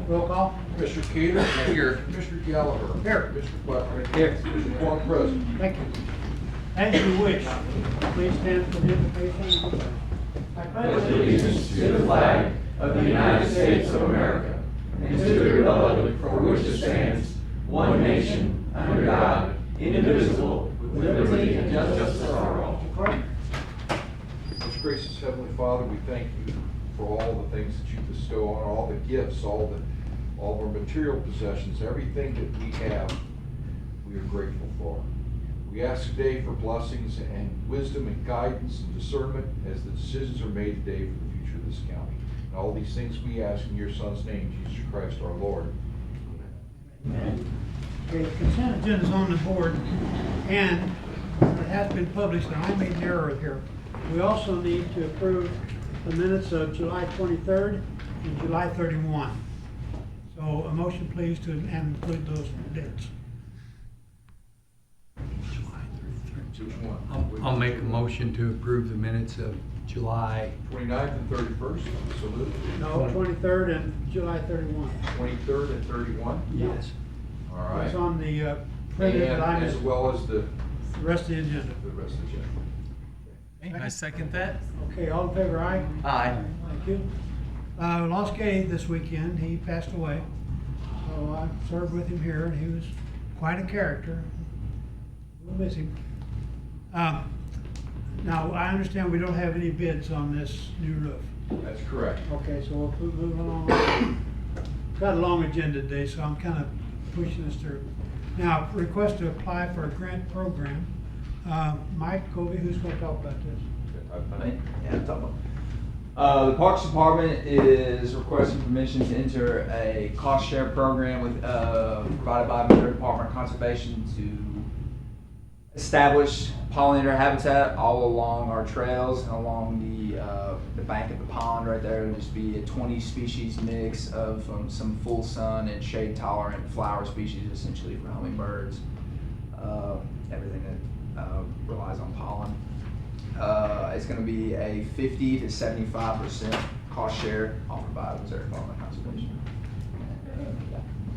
Roll call. Mr. Keeler. Here. Mr. Gallagher. Here. Mr. Butler. Here. Mr. Quan present. Thank you. As you wish, please stand for the invocation. I pledge allegiance to the flag of the United States of America and to the republic for which it stands, one nation, under God, indivisible, with liberty and justice for all. Most gracious Heavenly Father, we thank you for all the things that you bestow on, all the gifts, all of our material possessions, everything that we have, we are grateful for. We ask today for blessings and wisdom and guidance and discernment as the decisions are made today for the future of this county. And all these things we ask in your Son's name, Jesus Christ our Lord. Amen. Okay, the consent agenda is on the board, and it has been published, and I made an error here. We also need to approve the minutes of July 23rd and July 31. So a motion please to include those dates. Which one? I'll make a motion to approve the minutes of July. 29th and 31st, so moved. No, 23rd and July 31. 23rd and 31? Yes. All right. It's on the printed that I And as missed, well as the the rest of the agenda. rest of the agenda. I second that. Okay, all in favor, aye? Aye. Thank you. Lost Gay this weekend, he passed away. So I served with him here, and he was quite a character. We'll miss him. Now, I understand we don't have any bids on this new roof. That's correct. Okay, so we'll move along. Got a long agenda today, so I'm kind of pushing this through. Now, request to apply for a grant program. Mike Covey, who's going to talk about this? The Parks Department is requesting permission to enter a cost share program with, provided by Missouri Department of Conservation to establish pollinator habitat all along our trails and along the bank of the pond right there. It'll just be a 20 species mix of some full sun and shade tolerant flower species, essentially for hummingbirds, everything that relies on pollen. It's going to be a 50 to 75% cost share offered by Missouri Department of Conservation.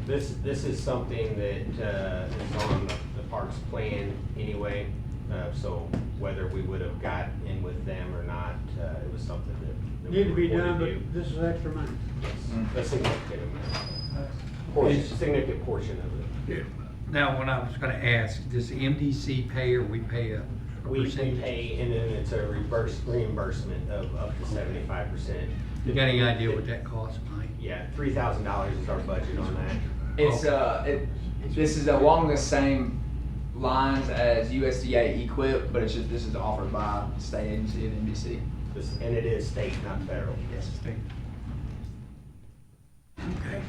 This is something that is on the parks plan anyway. So whether we would have got in with them or not, it was something that Need to be we were done, going to do. but this is extra money. Yes, a significant amount. Significant portion of it. Now, when I was gonna ask, does the MDC pay or we pay a We percentage? pay, and then it's a reimbursement of up to 75%. You got any idea what that costs, Mike? Yeah, $3,000 is our budget on that. It's this is along the same lines as USDA EQIP, but it's just this is offered by the state agency of NBC. And it is state, not federal. Yes. Okay.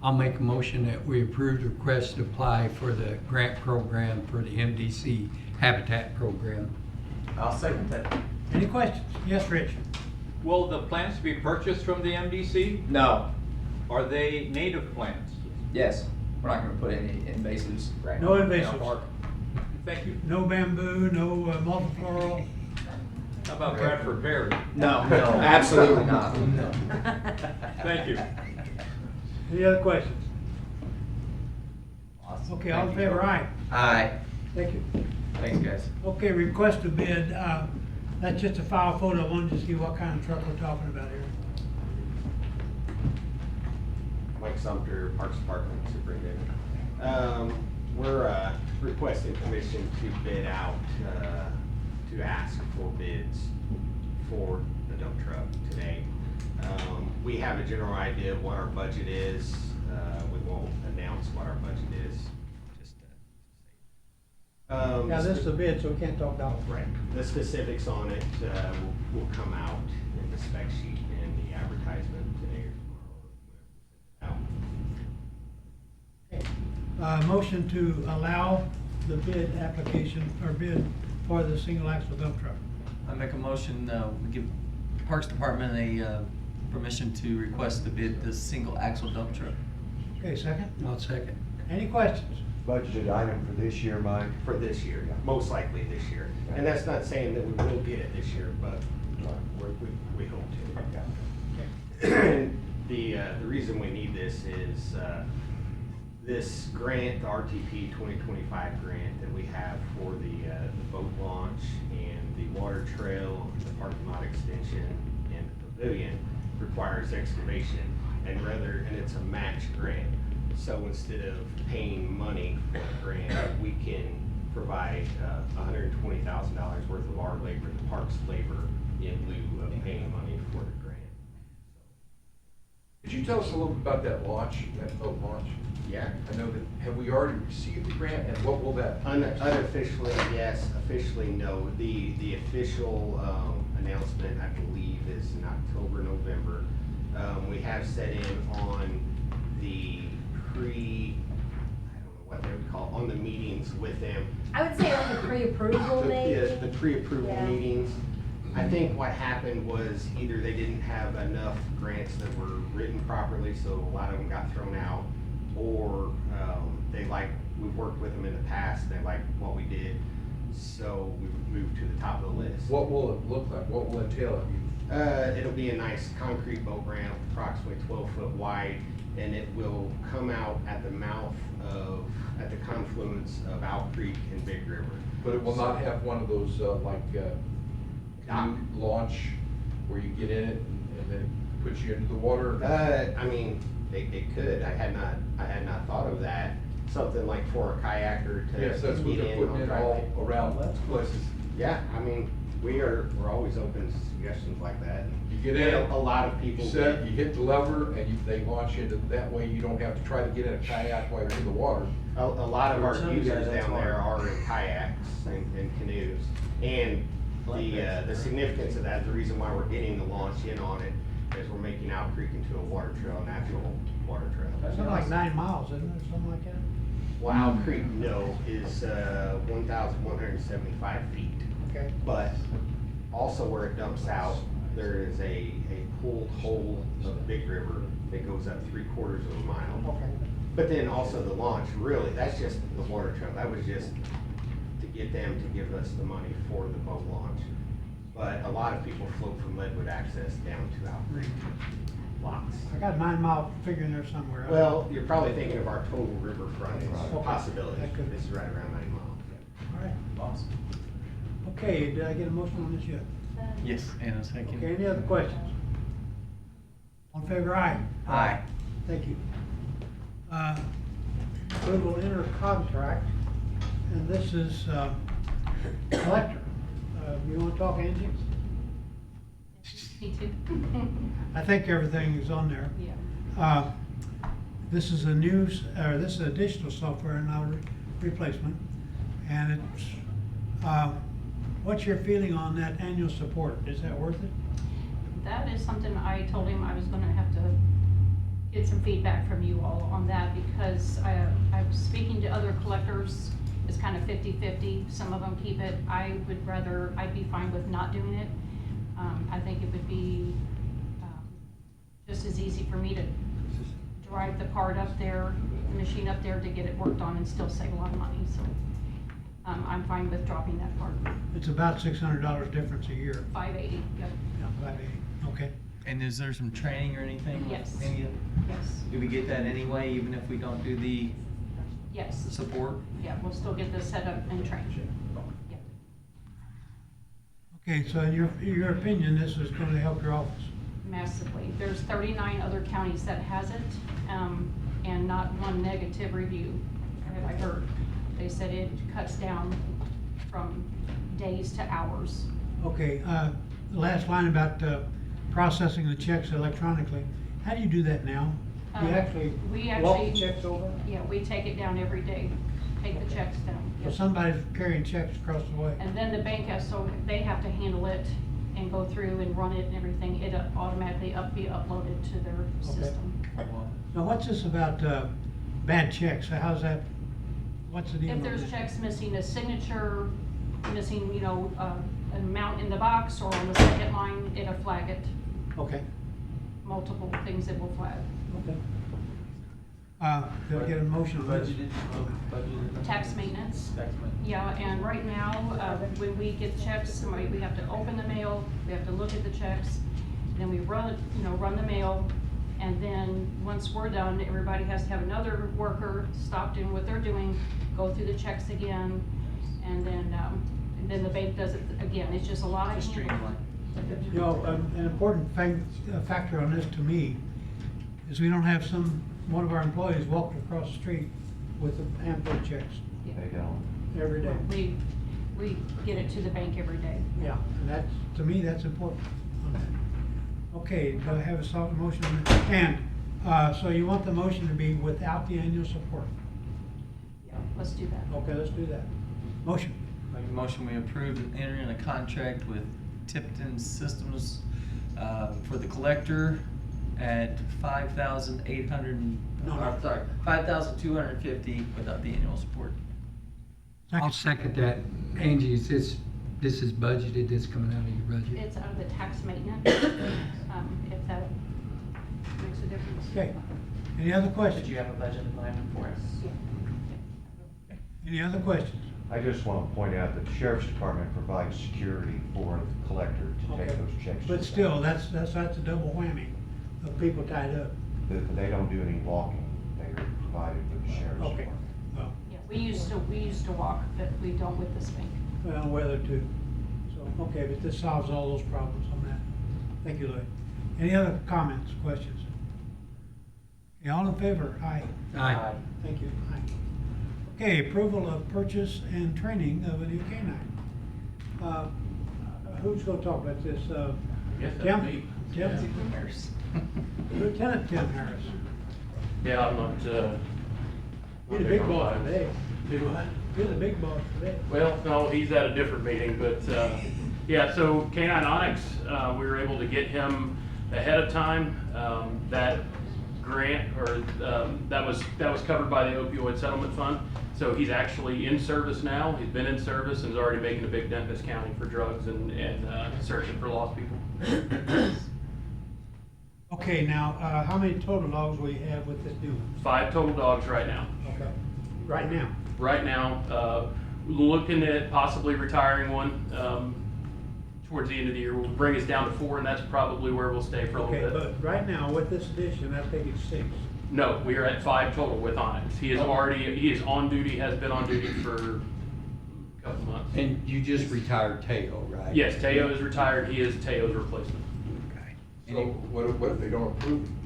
I'll make a motion that we approve the request to apply for the grant program for the MDC Habitat Program. I'll second that. Any questions? Yes, Rich? Will the plants be purchased from the MDC? No. Are they native plants? Yes. We're not going to put any invasives right No now. invasives. Thank you. No bamboo, no multifloral? How about Bradford Berry? No, no, absolutely not. No. Thank you. Any other questions? Awesome. Okay, all in favor, aye? Aye. Thank you. Thanks, guys. Okay, request to bid, that's just a file photo, I wanted to see what kind of truck we're talking about here. Mike Sumter, Parks Department Superintendent. We're requesting permission to bid out, to ask for bids for the dump truck today. We have a general idea of what our budget is. We won't announce what our budget is. Just Now, this is a bid, so we can't talk dollars. Right. The specifics on it will come out in the spec sheet and the advertisement today or tomorrow. Motion to allow the bid application, or bid for the single axle dump truck. I make a motion, we give Parks Department a permission to request the bid, the single axle dump truck. Okay, second? I'll second. Any questions? Budgeted item for this year, Mike? For this year, most likely this year. And that's not saying that we will get it this year, but we hope to. The reason we need this is, this grant, the RTP 2025 grant that we have for the boat launch and the water trail, the parking lot extension, and the pavilion requires excavation, and it's a match grant. So instead of paying money for a grant, we can provide $120,000 worth of our labor, the park's labor, in lieu of paying money for the grant. Could you tell us a little bit about that launch, that boat launch? Yeah. I know that, have we already received the grant, and what will that? Unofficially, yes. Officially, no. The official announcement, I believe, is in October, November. We have set in on the I don't know what they would call, on the meetings with them. I would say like a pre-approval maybe. The pre-approval Yeah. meetings. I think what happened was either they didn't have enough grants that were written properly, so a lot of them got thrown out, or we've worked with them in the past, they liked what we did, so we moved to the top of the list. What will it look like? What will it entail? It'll be a nice concrete boat ramp, approximately 12 foot wide, and it will come out at the at the confluence of Owl Creek and Big River. But it will not have one of those, canoe launch where you get in it and then it puts you into the water? I mean, it could. I had not thought of that. Something like for a kayaker to Yes, that's what get they're in putting on in dry all lake. around places. Yeah, I mean, we're always open to suggestions like that. You get in, A lot of people. you set, you hit the lever, and they launch into, that way you don't have to try to get in a kayak while you're in the water. A lot of our Some users guys, that's down there hard. are in kayaks and canoes. And the significance of that, the reason why we're getting the launch in on it, is we're making Owl Creek into a water trail, a natural water trail. Something like 9 miles, isn't it, something like that? Well, Owl Creek, no, is 1,175 feet. Okay. But also where it dumps out, there is a pooled hole of the Big River that goes up 3/4 of a mile. Okay. But then also the launch, really, that's just the water trail. That was just to get them to give us the money for the boat launch. But a lot of people float from Leadwood Access down to Owl Creek. Lots. I got 9 mile figure in there somewhere. Well, you're probably thinking of our total river frontage Okay. possibility. That could- This is right around 9 miles. All right. Awesome. Okay, did I get a motion on this yet? Yes, and a second. Okay, any other questions? On favor, aye. Aye. Thank you. Approval to enter contract, and this is collector. You want to talk, Angie? Me too. I think everything is on there. Yeah. This is this is additional software and not a replacement. And it's, what's your feeling on that annual support? Is that worth it? That is something I told him I was gonna have to get some feedback from you all on that, because I was speaking to other collectors. It's kind of 50-50. Some of them keep it. I'd be fine with not doing it. I think it would be just as easy for me to drive the part up there, the machine up there, to get it worked on and still save a lot of money, so I'm fine with dropping that part. It's about $600 difference a year. 580, yep, Yeah, 580. Okay. And is there some training or anything? with Yes. any of- yes, Do we get that anyway, even if we don't do the yes. support? Yeah, we'll still get this set up and trained. Yeah. Okay, so in your opinion, this is going to help your office? Massively. There's 39 other counties that has it, and not one negative review have I heard. They said it cuts down from days to hours. Okay, the last line about processing the checks electronically. How do you do that now? You actually We walk the actually, checks over? yeah, we take it down every day, take the checks down. So Yes. somebody's carrying checks across the way? And then the bank has, so they have to handle it and go through and run it and everything. It automatically be uploaded to their system. Now, what's this about bad checks? How's that, what's the deal? If with there's this? checks missing a signature, missing, an amount in the box or on the second line, it'll flag it. Okay, Multiple things it will flag. okay. Could I get a motion on this? Budgeted. Tax maintenance. Tax maintenance. Yeah, and right now, when we get checks, we have to open the mail, we have to look at the checks, then we run the mail, And then, once we're done, everybody has to have another worker stop doing what they're doing, go through the checks again, and then the bank does it again. It's just a lot of. Just streamline. You know, an important factor on this to me is we don't have one of our employees walking across the street with a handful of checks They don't. every day. We get it to the bank every day. Yeah, and that's, to me, that's important. Okay, do I have a solid motion on that? And, so you want the motion to be without the annual support? Yeah, let's do that. Okay, let's do that. Motion. Make a motion, we approve and enter in a contract with Tipton Systems for the collector at No. $5,250 without the annual support. I'll second that. Angie, is this is budgeted, this coming out of your budget? It's out of the tax maintenance, if that makes a difference. Okay. Any other questions? Did you have a budget line for us? Any other questions? I just want to point out that the sheriff's department provides security for the collector to take Okay. those checks. to But the still, bank. that's a double whammy of people tied up. They don't do any walking. They are provided with the sheriff's Okay. department. Well, Yeah, we used to walk, but we don't with this bank. well, weather too. So, okay, but this solves all those problems on that. Thank you, Lloyd. Any other comments, questions? Okay, all in favor? Aye. Aye. Thank you. Aye. Okay, approval of purchase and training of a new canine. Who's gonna talk about this? Yes, that's Tim? me. Tim? Lieutenant Tim Harris. Yeah, I'm not, You're the big boss I'm- today. Do what? You're the big boss today. Well, no, he's at a different meeting, but, yeah, so K-9 Onyx, we were able to get him ahead of time. That grant, or, that was covered by the opioid settlement fund. So he's actually in service now. He's been in service and is already making a big dent in this county for drugs and searching for lost people. Okay, now, how many total dogs will you have with this new one? 5 total dogs right now. Okay. Right now? Right now, looking at possibly retiring one towards the end of the year. Will bring us down to 4, and that's probably where we'll stay for a Okay, little bit. but right now, with this addition, I think it's 6. No, we are at 5 total with Onyx. He is on duty, has been on duty for a couple months. And you just retired Teo, right? Yes, Teo is retired. He is Teo's replacement. Okay. So what if they don't approve him?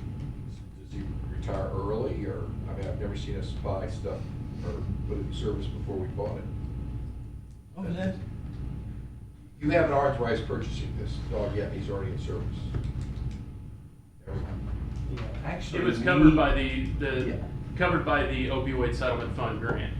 Does he retire early, or, I mean, I've never seen us buy stuff or put it in service before we bought it. What was that? You haven't authorized purchasing this dog yet, he's already in service. Never mind. Actually, It was covered by covered by the opioid settlement fund grant.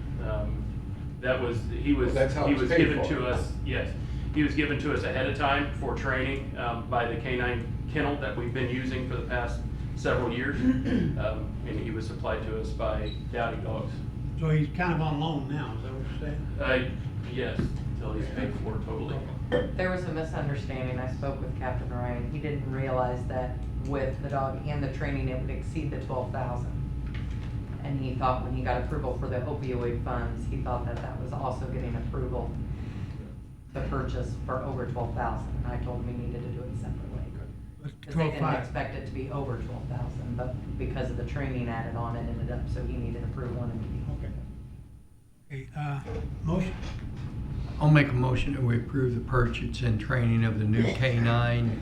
He was That's how it's paid given for. to us, yes. He was given to us ahead of time for training, by the K-9 kennel that we've been using for the past several years. And he was supplied to us by Dowdy Dogs. So he's kind of on loan now, is that what you're saying? Yes, until he's paid for totally. There was a misunderstanding. I spoke with Captain Ryan. He didn't realize that with the dog and the training, it would exceed the 12,000. And he thought when he got approval for the opioid funds, he thought that that was also getting approval to purchase for over 12,000. And I told him he needed to do it separately. Because they didn't 12.5. expect it to be over 12,000, but because of the training added on, it ended up, so he needed approval and immediately. Okay, motion? I'll make a motion that we approve the purchase and training of the new K-9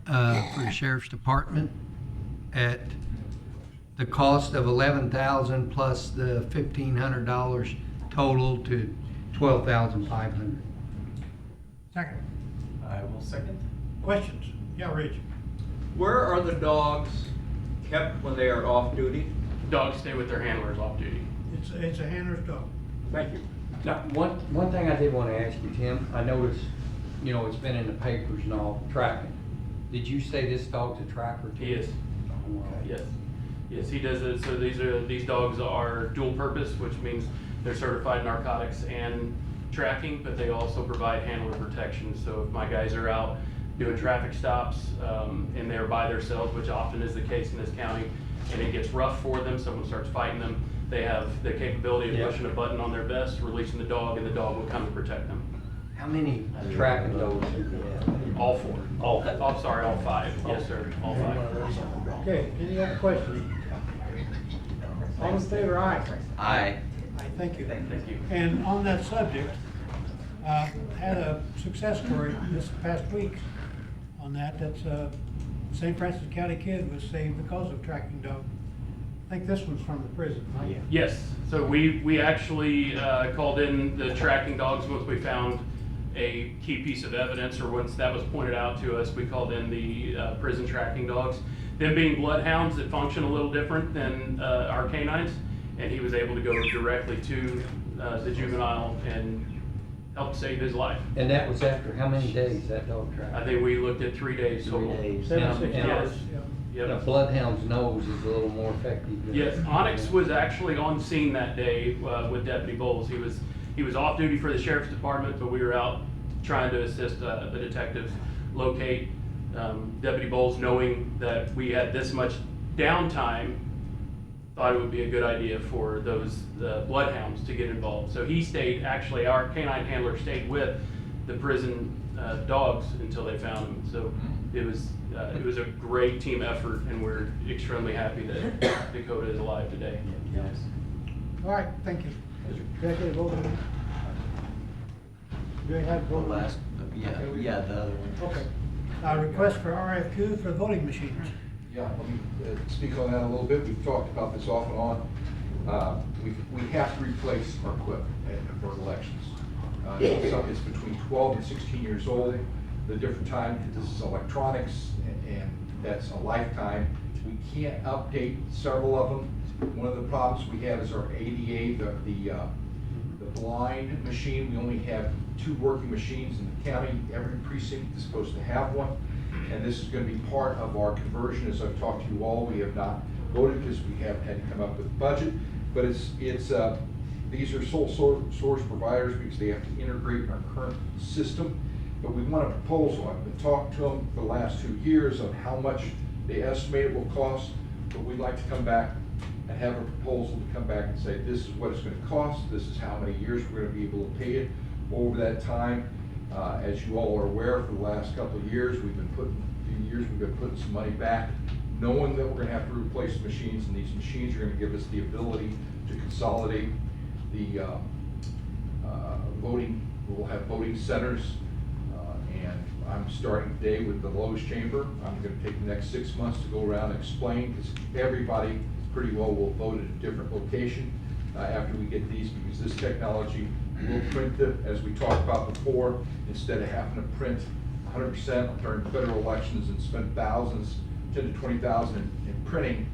for the sheriff's department at the cost of $11,000 plus the $1,500 total to $12,500. Second. I will second. Questions? Yeah, Rich? Where are the dogs kept when they are off duty? Dogs stay with their handlers off duty. It's a handler's dog. Thank you. Now, one thing I did want to ask you, Tim, I noticed, it's been in the papers and all, tracking. Did you say this dog's a tracker too? He is. Oh, okay. Yes, yes, he does it. So these dogs are dual purpose, which means they're certified narcotics and tracking, but they also provide handler protection. So if my guys are out doing traffic stops and they're by themselves, which often is the case in this county, and it gets rough for them, someone starts fighting them, they have the capability of pushing a button on their vest, releasing the dog, and the dog will come to protect them. How many tracking dogs do you have? All 4. All. I'm sorry, all 5. Yes, sir, all 5. Okay, any other questions? All in favor, aye. Aye. Aye, thank you. Thank you. And on that subject, had a success story this past week on that. That's St. Francis County kid was saved because of tracking dog. I think this one's from the prison, right? Yes, so we actually called in the tracking dogs once we found a key piece of evidence, or once that was pointed out to us, we called in the prison tracking dogs. Them being bloodhounds that function a little different than our canines, and he was able to go directly to the juvenile and help save his life. And that was after how many days, that dog track? I think we looked at 3 days total. 3 days. 76 And- hours. Yep. The bloodhound's nose is a little more effective than. Yes, Onyx was actually on scene that day with Deputy Bowles. He was off duty for the sheriff's department, but we were out trying to assist the detectives locate Deputy Bowles, knowing that we had this much downtime. Thought it would be a good idea for those bloodhounds to get involved. So he stayed. Actually, our canine handler stayed with the prison dogs until they found him. So it was a great team effort, and we're extremely happy that Dakota is alive today. All right, thank you. Executive order. Do you have vote? Last, yeah, the other one. Okay. Request for RFQ for voting machines. Yeah, let me speak on that a little bit. We've talked about this off and on. We have to replace our equipment for elections. It's between 12 and 16 years old. The different time, this is electronics, and that's a lifetime. We can't update several of them. One of the problems we have is our ADA, the blind machine. We only have 2 working machines in the county. Every precinct is supposed to have one. And this is going to be part of our conversion. As I've talked to you all, we have not voted because we haven't had to come up with a budget. But these are sole source providers because they have to integrate in our current system. But we want a proposal. I've been talking to them for the last 2 years of how much they estimate it will cost. But we'd like to come back and have a proposal to come back and say, this is what it's going to cost. This is how many years we're going to be able to pay it over that time. As you all are aware, for the last couple of years, we've been putting some money back, knowing that we're going to have to replace machines, and these machines are going to give us the ability to consolidate the voting. We'll have voting centers, and I'm starting today with the Lowe's Chamber. I'm going to take the next 6 months to go around and explain, because everybody pretty well will vote at a different location after we get these, because this technology will print it, as we talked about before, instead of having to print 100% during federal elections and spend thousands, 10 to 20,000 in printing.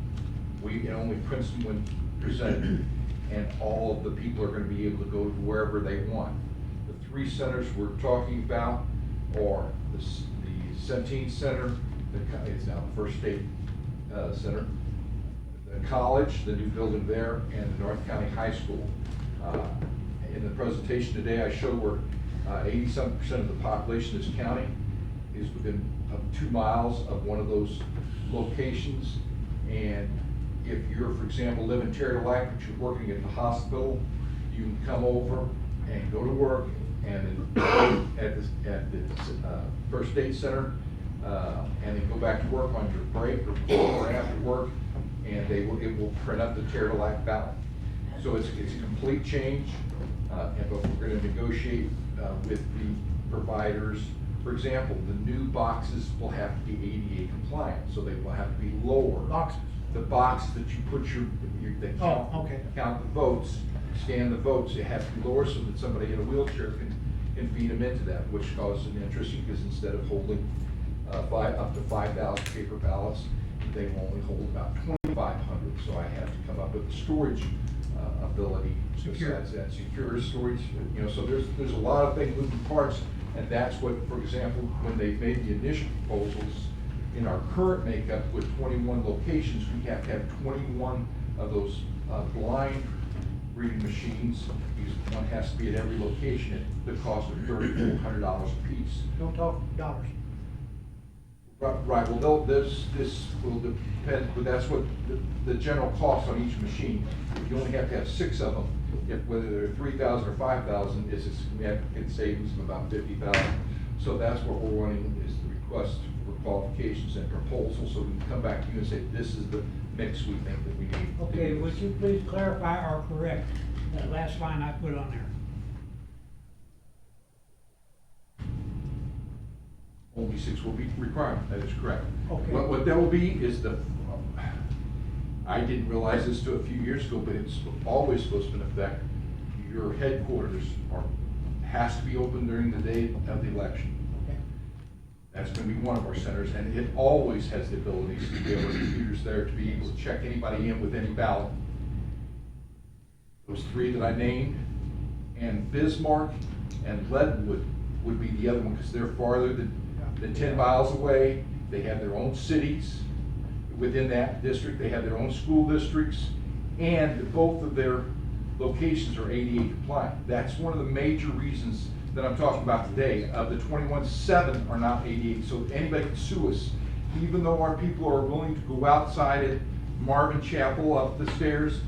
It only prints them when presented, and all of the people are going to be able to go to wherever they want. The 3 centers we're talking about are the Centene Center, it's now the First State Center, the college, the new building there, and the North County High School. In the presentation today, I showed where 87% of the population of this county is within 2 miles of one of those locations. And if you're, for example, live in Terry Lake, but you're working at the hospital, you can come over and go to work, and at the First State Center, and then go back to work on your break or before or after work, and it will print up the Terry Lake ballot. So it's a complete change. But we're going to negotiate with the providers. For example, the new boxes will have to be ADA compliant, so they will have to be lower. Boxes? The box that you put count the votes, scan the votes, it has to be lower so that somebody in a wheelchair can feed them into that, which causes an interest, because instead of holding up to 5,000 paper ballots, they will only hold about 2,500. So I have to come up with a storage ability, besides that secure storage. So there's a lot of things, moving parts, and that's what, for example, when they made the initial proposals, in our current makeup with 21 locations, we have to have 21 of those blind reading machines, because one has to be at every location at the cost of $3,400 a piece. Don't talk dollars. Right, well, this will depend, but that's what the general cost on each machine. If you only have to have 6 of them, whether they're 3,000 or 5,000, it savings of about 50,000. So that's what we're wanting, is request for qualifications and proposals, so we can come back to you and say, this is the mix we think that we need. to Okay, do would this. you please clarify or correct that last line I put on there? Only 6 will be required, that is correct. Okay. What that will be is I didn't realize this till a few years ago, but it's always supposed to affect your headquarters has to be open during the day of the election. Okay. That's gonna be one of our centers, and it always has the abilities to be able to computers there to be able to check anybody in with any ballot. Those 3 that I named, and Bismarck and Leadwood would be the other one, because they're farther than 10 miles away. They have their own cities within that district. They have their own school districts, and both of their locations are ADA compliant. That's one of the major reasons that I'm talking about today. Of the 21, 7 are not ADA, so anybody can sue us. Even though our people are willing to go outside at Marvin Chapel up the stairs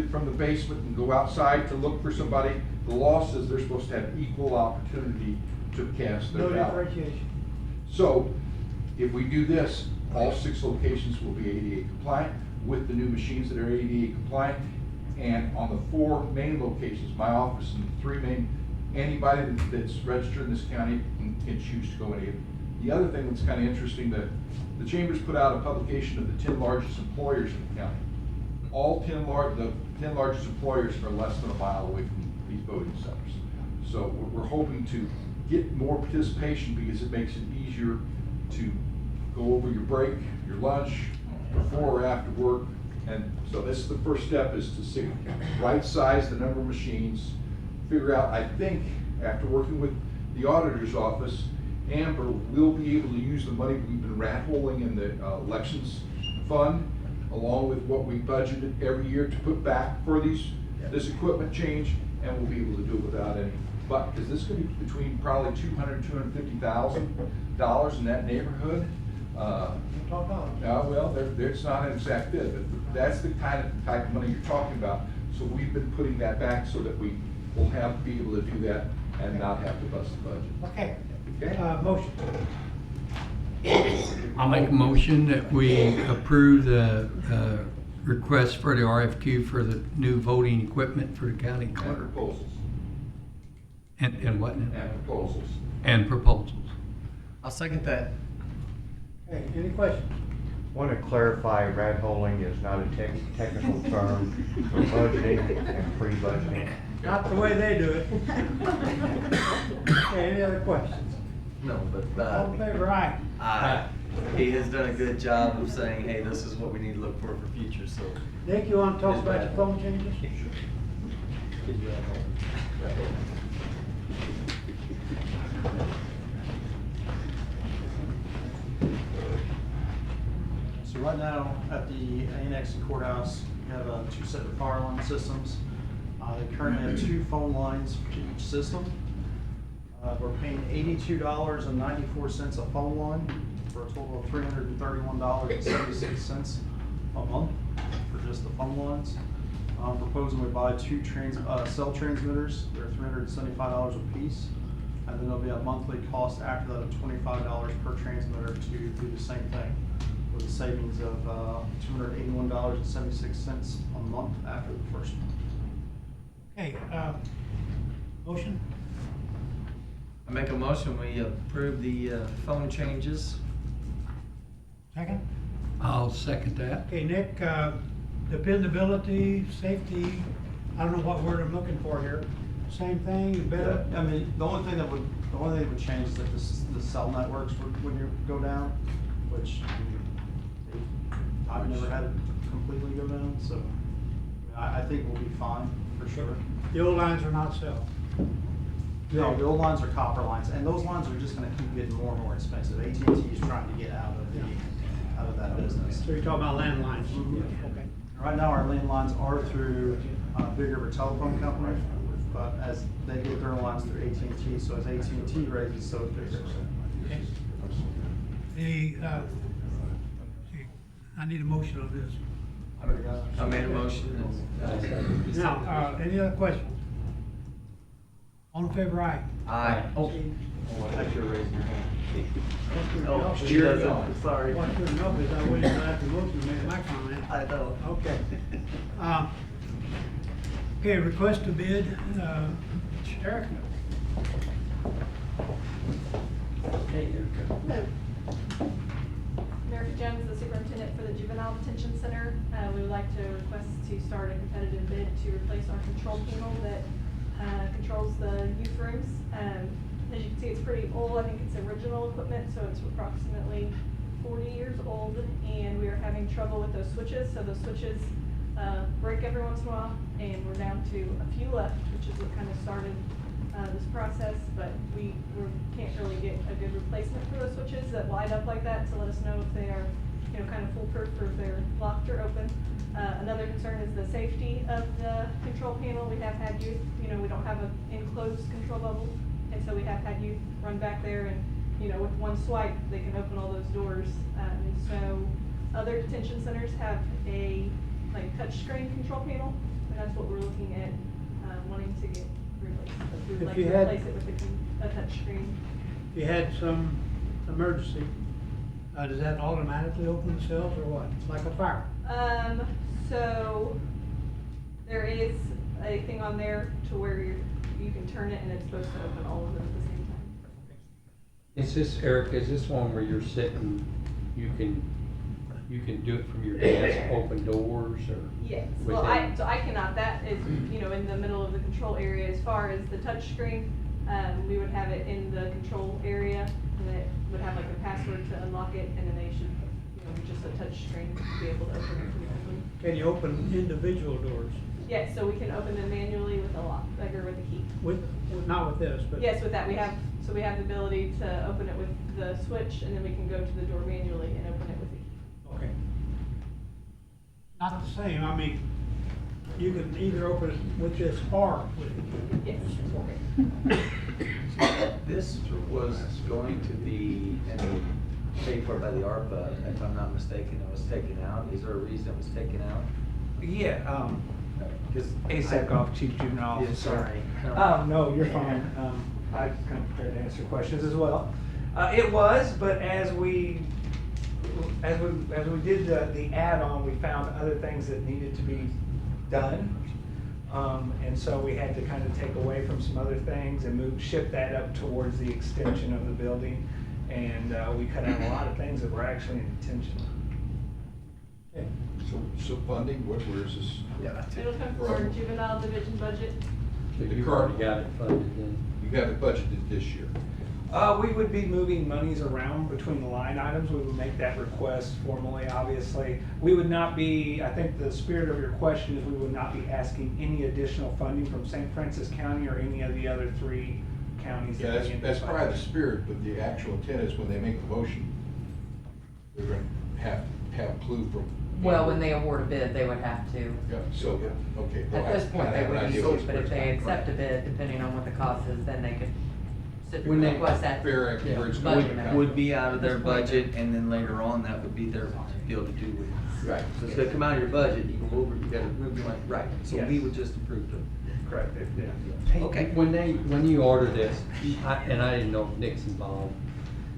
from the basement and go outside to look for somebody, the law says they're supposed to have equal opportunity to cast their No ballot. differentiation. So, if we do this, all 6 locations will be ADA compliant with the new machines that are ADA compliant. And on the 4 main locations, my office and the 3 main, anybody that's registered in this county can choose to go in. The other thing that's kind of interesting, that the Chamber's put out a publication of the 10 largest employers in the county. All the 10 largest employers are less than a mile away from these voting centers. So we're hoping to get more participation, because it makes it easier to go over your break, your lunch, before or after work. And so this is the first step, is to see, right size the number of machines, figure out, I think, after working with the auditor's office, Amber will be able to use the money we've been rat-holing in the elections fund, along with what we budgeted every year to put back for this equipment change, and we'll be able to do it without any. But, because this could be between probably $200,000 and $250,000 in that neighborhood. Well, it's not an exact bid, but that's the type of money you're talking about. So we've been putting that back so that we will be able to do that and not have to bust the budget. Okay. Okay? Motion. I'll make a motion that we approve the request for the RFQ for the new voting equipment for the county And clerk. proposals. And what now? And proposals. And proposals. I'll second that. Okay, any questions? Want to clarify, rat holing is not a technical term for budgeting and pre-budgeting. Not the way they do it. Okay, any other questions? No, but, All in favor, aye. he has done a good job of saying, hey, this is what we need to look for future, so. Nick, you want to talk about your phone changes? So right now, at the annex and courthouse, we have 2 separate fire alarm systems. They currently have 2 phone lines to each system. We're paying $82.94 a phone line, for a total of $331.76 a month for just the phone lines. I'm proposing we buy 2 cell transmitters. They're $375 a piece. And then there'll be a monthly cost after that of $25 per transmitter to do the same thing, with a savings of $281.76 a month after the first month. Okay, motion? I make a motion, we approve the phone changes. Second? I'll second that. Okay, Nick, dependability, safety, I don't know what word I'm looking for here. Same thing, better? I mean, the only thing that would change is that the cell networks would go down, which I've never had it completely go down, so I think we'll be fine for sure. The old lines are not cell. No, the old lines are copper lines, and those lines are just gonna keep getting more and more expensive. AT&T is trying to get out of that business. So you're talking about landlines? Okay. Right now, our landlines are through Big River Telephone Company, but as they get their lines through AT&T, so as AT&T raises, so does Big River. Okay. I need a motion on this. I made a motion. Now, any other questions? All in favor, aye. Aye. Oh, Oh, I thought you were raising your hand. Oh, she doesn't. Sorry. What I couldn't help is I waited until after motion to make my comment. I know. Okay. Okay, request to bid, Eric? Erica Jones, the superintendent for the Juvenile Detention Center. We would like to request to start a competitive bid to replace our control panel that controls the youth rooms. As you can see, it's pretty old. I think it's original equipment, so it's approximately 40 years old, and we are having trouble with those switches. So those switches break every once in a while, and we're down to a few left, which is what kind of started this process, but we can't really get a good replacement for those switches that light up like that to let us know if they are, you know, kind of foolproof or if they're locked or open. Another concern is the safety of the control panel. We have had youth, you know, we don't have an enclosed control bubble, and so we have had youth run back there and, you know, with one swipe, they can open all those doors. And so other detention centers have a touchscreen control panel, and that's what we're looking at wanting to get replaced. We would like to replace it with a touchscreen. If you had some emergency, does that automatically open themselves or what? Like a fire? So there is a thing on there to where you can turn it and it's supposed to open all of them at the same time. Is this, Eric, is this one where you're sitting, you can do it from your desk, open doors or? Yes, well, within? so I cannot. That is, you know, in the middle of the control area. As far as the touch screen, we would have it in the control area, and it would have like a password to unlock it, and then they should, you know, just a touch screen to be able to open it from easily. Can you open individual doors? Yes, so we can open them manually with a lock, like, or with a key. Not with this, but. Yes, with that, we have the ability to open it with the switch, and then we can go to the door manually and open it with the key. Okay. Not the same, I mean, you can either open it with this or with the key. Yes. This was going to be paid for by the ARPA, if I'm not mistaken. It was taken out. Is there a reason it was taken out? Yeah, ASAC off, Chief Juvenile Yeah, Officer. sorry. No, you're fine. I'm kind of prepared to answer questions as well. It was, but as we did the add-on, we found other things that needed to be done. And so we had to kind of take away from some other things and shift that up towards the extension of the building. And we cut out a lot of things that were actually in detention. Okay. So funding, where is this? It'll come from our juvenile division budget. You've already got it funded then? You have it budgeted this year? We would be moving monies around between the line items. We would make that request formally, obviously. We would not be, I think the spirit of your question is we would not be asking any additional funding from St. Francis County or any of the other 3 counties. Yeah, that's probably the spirit, but the actual intent is when they make the motion, they're going to have a clue from. Well, when they award a bid, they would have to. Yeah, so, okay. At this point, they would need to, but if they accept a bid, depending on what the cost is, then they could sit When they- request that. Fair, yeah, where it's budget going. amount. Would be out of their budget, and then later on, that would be their deal to do with. Right, so it's gonna come out of your budget, you go over, you gotta move your money, right, so we Yes. would just approve it. Correct, yeah. Hey, Okay. When you order this, and I didn't know if Nick's involved,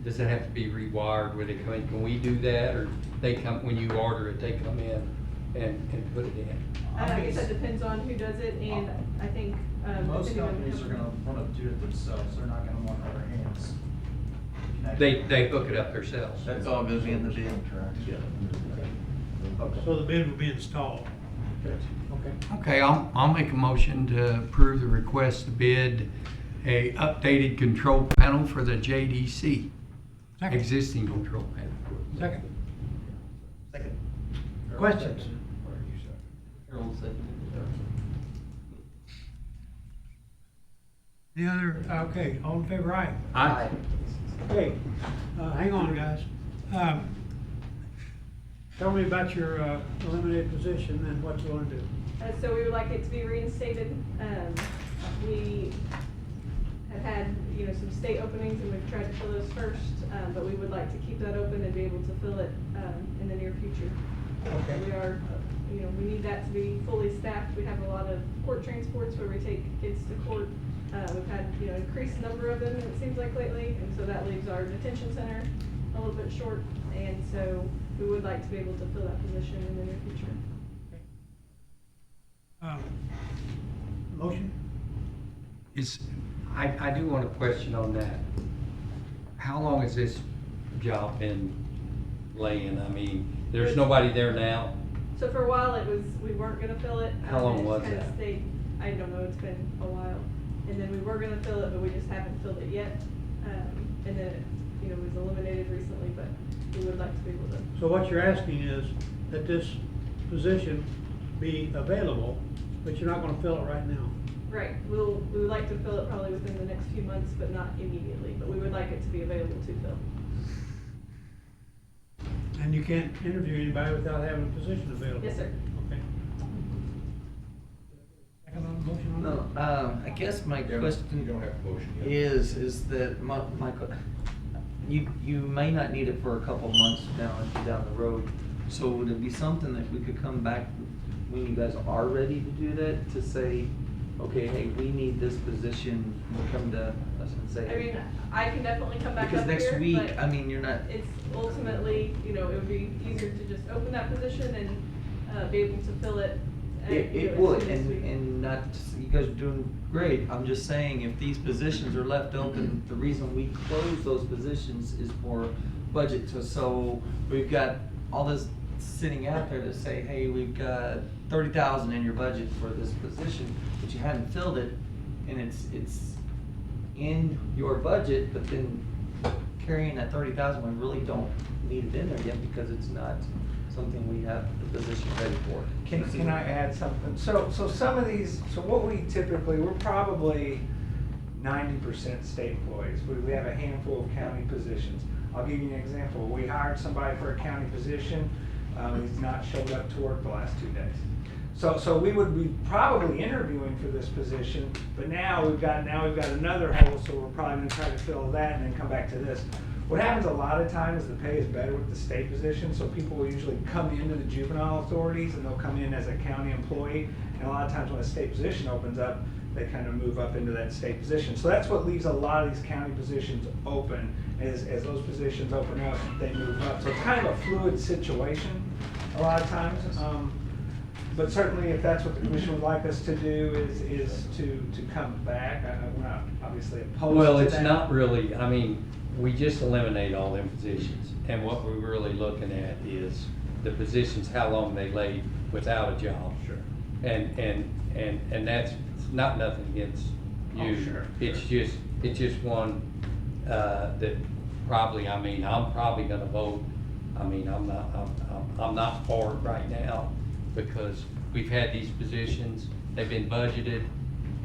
does it have to be rewired where they come in? Can we do that, or they come, when you order it, they come in and put it in? I guess that depends on who does it, and I think. Most depending on the companies are company. gonna want to do it themselves, they're not gonna want other hands. They hook it up themselves? That's all gonna be in the bid. So the bid will be installed. Okay. Okay, I'll make a motion to approve the request to bid a updated control panel for the JDC. Second. Existing control panel. Second. Second. Questions? Harold said. Any other, okay, all in favor, aye? Aye. Okay, hang on, guys. Tell me about your eliminated position and what you want to do. So we would like it to be reinstated. We have had, you know, some state openings and we've tried to fill those first, but we would like to keep that open and be able to fill it in the near future. Okay. We are, you know, we need that to be fully staffed. We have a lot of court transports where we take kids to court, We've had, increased number of them, it seems like lately, and so that leaves our detention center a little bit short, and so we would like to be able to fill that position in the near future. Motion? I do want a question on that. How long has this job been laying? I mean, there's nobody there now? So for a while, we weren't gonna fill it. How long It just was kinda that? stayed, I don't know, it's been a while. And then we were gonna fill it, but we just haven't filled it yet. And then, it was eliminated recently, but we would like to be able to. So what you're asking is that this position be available, but you're not gonna fill it right now? Right, we would like to fill it probably within the next few months, but not immediately, but we would like it to be available to fill. And you can't interview anybody without having a position available? Yes, sir. Okay. Second on the motion on that? No, I guess my question You don't have a motion yet. is that you may not need it for a couple months down the road. So would it be something that we could come back when you guys are ready to do that, to say, okay, hey, we need this position, and come to us and say. I mean, I can definitely come back up here. Because next week, but I mean, you're not. It's ultimately, it would be easier to just open that position and be able to fill it. It as would, soon as we- and not, you guys are doing great. I'm just saying, if these positions are left open, the reason we close those positions is for budget. So we've got all this sitting out there to say, hey, we've got 30,000 in your budget for this position, but you haven't filled it, and it's in your budget, but then carrying that 30,000, we really don't need it in there yet because it's not something we have the position ready for. Can I add something? So some of these, what we typically, we're probably 90% state employees. We have a handful of county positions. I'll give you an example. We hired somebody for a county position. He's not showed up to work the last 2 days. So we would be probably interviewing for this position, but now we've got another hole, so we're probably gonna try to fill that and then come back to this. What happens a lot of times is the pay is better with the state position, so people will usually come into the juvenile authorities and they'll come in as a county employee. And a lot of times when a state position opens up, they kind of move up into that state position. So that's what leaves a lot of these county positions open. As those positions open up, they move up. So it's kind of a fluid situation a lot of times. But certainly if that's what the commission would like us to do is to come back. We're not obviously opposed to that. Well, it's not really, I mean, we just eliminate all them positions. And what we're really looking at is the positions, how long they lay without a job. Sure. And that's not nothing against you. Oh, sure. It's just one, that probably, I mean, I'm probably gonna vote. I mean, I'm not for it right now because we've had these positions, they've been budgeted,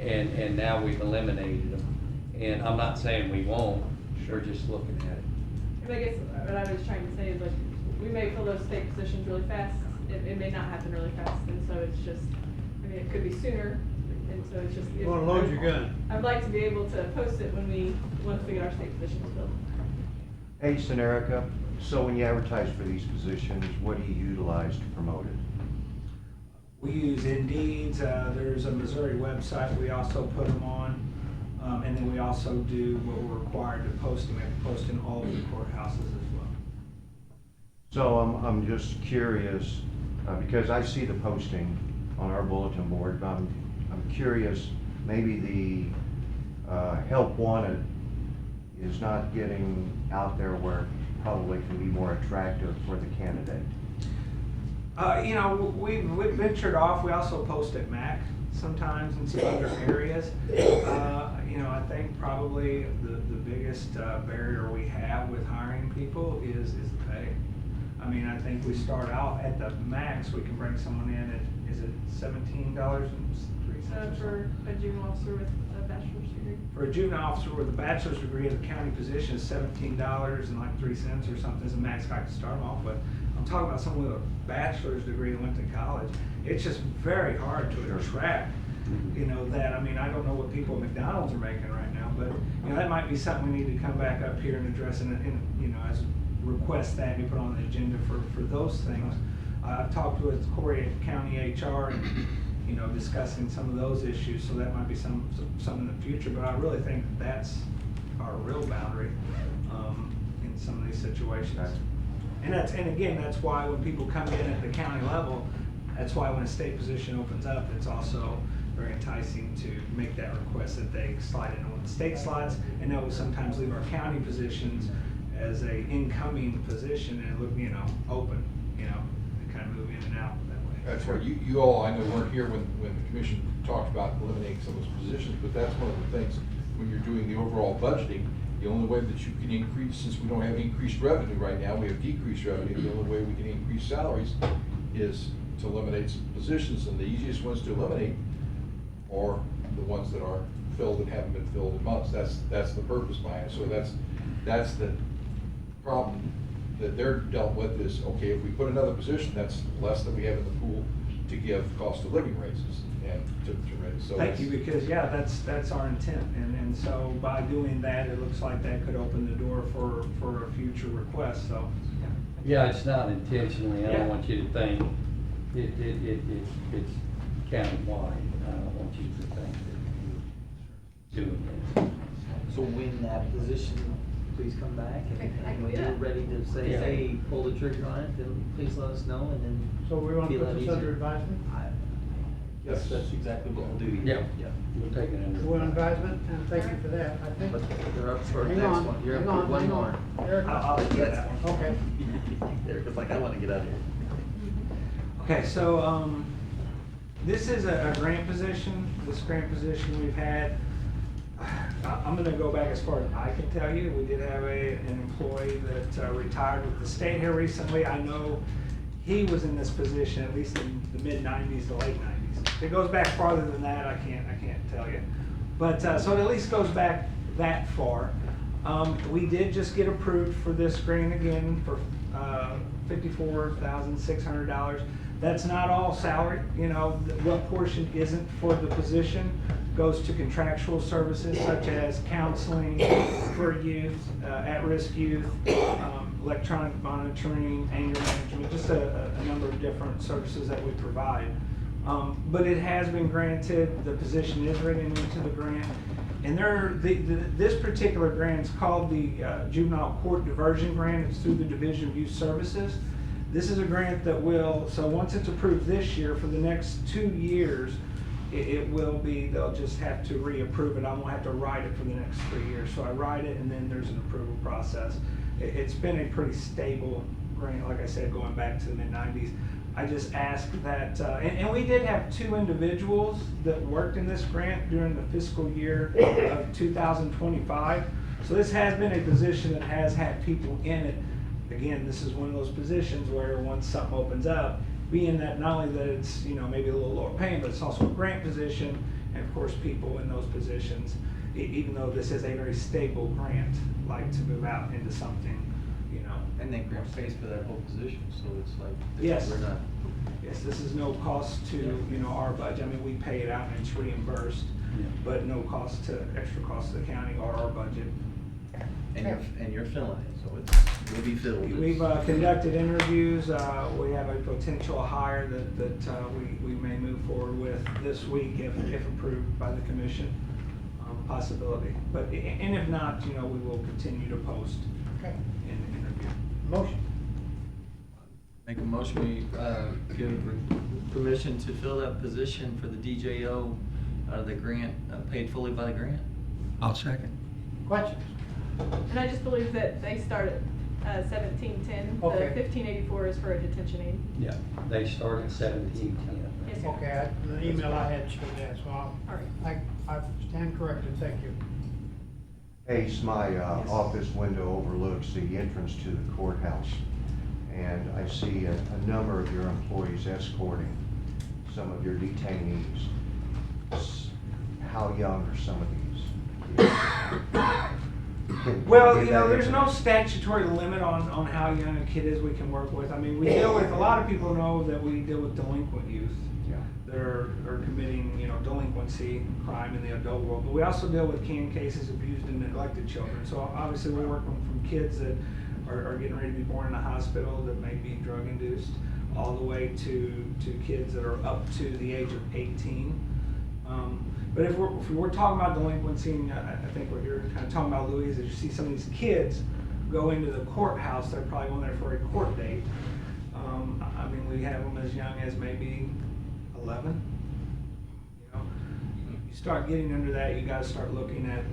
and now we've eliminated them. And I'm not saying we won't, we're just looking at it. And I guess what I was trying to say is like, we may fill those state positions really fast. It may not happen really fast, and so it's just, it could be sooner, and so it's just. You wanna load your gun. I'd like to be able to post it once we get our state positions filled. Ace and Erica, so when you advertise for these positions, what do you utilize to promote it? We use Indeed, there's a Missouri website we also put them on, and then we also do what we're required to post, and we have to post in all of the courthouses as well. So I'm just curious, because I see the posting on our bulletin board, but I'm curious, maybe the help wanted is not getting out there where it probably can be more attractive for the candidate. We've ventured off. We also post at MAC sometimes in some other areas. I think probably the biggest barrier we have with hiring people is the pay. I mean, I think we start out at the max, we can bring someone in at, is it $17.03? For a juvenile officer with a bachelor's degree. For a juvenile officer with a bachelor's degree in the county position is $17.03 or something is the max I can start them off with. I'm talking about someone with a bachelor's degree that went to college. It's just very hard to attract, that. I mean, I don't know what people at McDonald's are making right now, but, that might be something we need to come back up here and address and as request that we put on the agenda for those things. I've talked with Corey at County HR and, you know, discussing some of those issues, so that might be some in the future, but I really think that's our real boundary, in some of these situations. And again, that's why when people come in at the county level, that's why when a state position opens up, it's also very enticing to make that request that they slide in one of the state slots, and that will sometimes leave our county positions as a incoming position and look, you know, open, you know, and kind of move in and out that way. That's right. You all, I know, weren't here when the commission talked about eliminating some of those positions, but that's one of the things, when you're doing the overall budgeting, the only way that you can increase, since we don't have increased revenue right now, we have decreased revenue, the only way we can increase salaries is to eliminate some positions, and the easiest ones to eliminate are the ones that are filled and haven't been filled in months. That's the purpose behind it. So that's the problem that they're dealt with is, okay, if we put another position, that's less than we have in the pool to give cost of living raises and to raise. So Thank you, because yeah, that's our intent, and so by doing that, it looks like that could open the door for a future request, so. Yeah, it's not intentionally, I Yeah. don't want you to think it's countywide, I don't want you to think that you're doing this. So when that position, please come back, I can and when do you're that. ready to say, Yeah. hey, pull the trigger on it, then please let us know, and then. So we want to feel put that this under easier. advisement? Yes, that's exactly what we'll do. Yeah, we'll take it under. We're on advisement, and thank you for that, I think. But you're up for the Hang next on, one, you're hang up for on, one hang more. on. Eric, I'll do that one. Okay. Eric, like, I wanna get out of here. Okay, so, this is a grant position, this grant position we've had. I'm gonna go back as far as I can tell you. We did have an employee that retired with the state here recently. I know he was in this position at least in the mid-90s to late 90s. If it goes back farther than that, I can't tell you. But, so it at least goes back that far. We did just get approved for this grant again for $54,600. That's not all salary, you know, what portion isn't for the position goes to contractual services such as counseling for youth, at-risk youth, electronic monitoring, anger management, just a number of different services that we provide. But it has been granted, the position is written into the grant, and this particular grant is called the Juvenile Court Diversion Grant. It's through the Division of Youth Services. This is a grant that will, so once it's approved this year, for the next 2 years, it will be, they'll just have to reapprove it. I won't have to write it for the next 3 years. So I write it and then there's an approval process. It's been a pretty stable grant, like I said, going back to the mid-90s. I just ask that, and we did have 2 individuals that worked in this grant during the fiscal year of 2025. So this has been a position that has had people in it. Again, this is one of those positions where once something opens up, being that not only that it's, you know, maybe a little lower paying, but it's also a grant position, and of course, people in those positions, even though this is a very stable grant, like to move out into something, you know. And then grant pays for that whole position, so it's like, Yes. we're not. Yes, this is no cost to, you know, our budget. I mean, we pay it out and it's reimbursed, but no cost to, extra cost to the county or our budget. And you're filling it, so it's, will be filled. We've conducted interviews. We have a potential hire that we may move forward with this week if approved by the commission. Possibility, but and if not, you know, we will continue to post and interview. Motion. Make a motion, we give permission to fill that position for the DJO, the grant, paid fully by the grant. I'll second. Questions? And I just believe that they start at 1710. Okay. The 1584 is for a detention aid. Yeah, they start at 1710. Yes, sir. Okay, the email I had showed that, so All right. I stand corrected, thank you. Ace, my office window overlooks the entrance to the courthouse, and I see a number of your employees escorting some of your detainees. How young are some of these? Well, you know, there's no statutory limit on how young a kid is we can work with. I mean, we deal with, a lot of people know that we deal with delinquent youth. That are committing, you know, delinquency, crime in the adult world. But we also deal with cases, abused and neglected children. So obviously we're working from kids that are getting ready to be born in a hospital that may be drug induced, all the way to kids that are up to the age of 18. But if we're talking about delinquency, and I think what you're kind of talking about, Louis, is you see some of these kids go into the courthouse, they're probably going there for a court date. I mean, we have them as young as maybe 11. You know, you start getting under that, you got to start looking at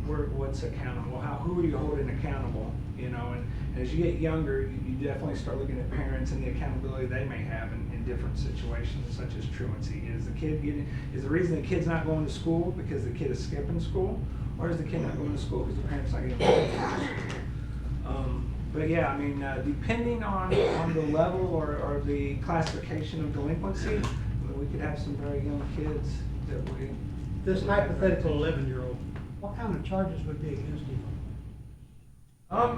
what's accountable. Who are you holding accountable? You know, and as you get younger, you definitely start looking at parents and the accountability they may have in different situations, such as truancy. Is the reason the kid's not going to school because the kid is skipping school, or is the kid not going to school because the parents not getting paid for school? But yeah, I mean, depending on the level or the classification of delinquency, we could have some very young kids that we. This hypothetical 11-year-old, what kind of charges would be against him?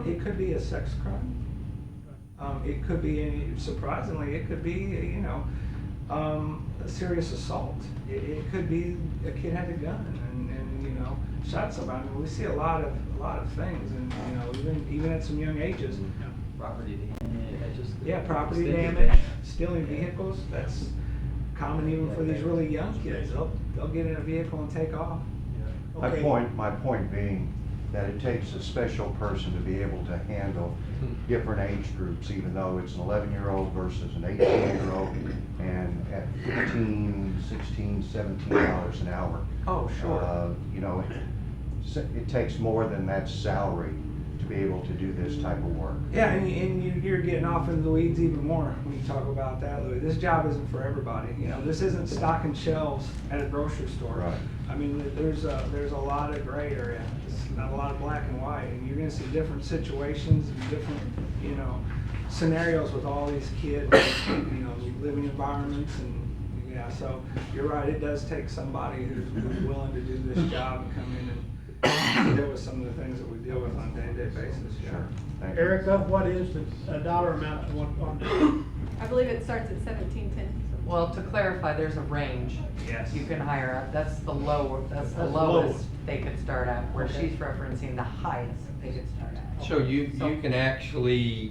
It could be a sex crime. It could be, surprisingly, it could be, you know, a serious assault. It could be a kid had a gun and you know, shot somebody. I mean, we see a lot of things, and you know, even at some young ages. Property damage. Yeah, property damage, stealing vehicles. That's common even for these really young kids. They'll get in a vehicle and take off. Okay. My point being that it takes a special person to be able to handle different age groups, even though it's an 11-year-old versus an 18-year-old, and at 15, 16, $17 an hour. Oh, sure. You know, it takes more than that salary to be able to do this type of work. Yeah, and you're getting off into the weeds even more when you talk about that, Louis. This job isn't for everybody. You know, this isn't stocking shelves at a grocery store. Right. I mean, there's a lot of gray area. It's not a lot of black and white, and you're going to see different situations and different, you know, scenarios with all these kids, you know, living environments, and yeah. So you're right. It does take somebody who's willing to do this job and come in and deal with some of the things that we deal with on a day-to-day basis. Yeah. Sure. Thank you. Erica, what is the dollar amount to one? I believe it starts at 1710. Well, to clarify, there's a range. Yes. You can hire up, that's the lowest That's the lowest lowest. they could start at, where Okay. she's referencing the highest they could start at. So you can actually,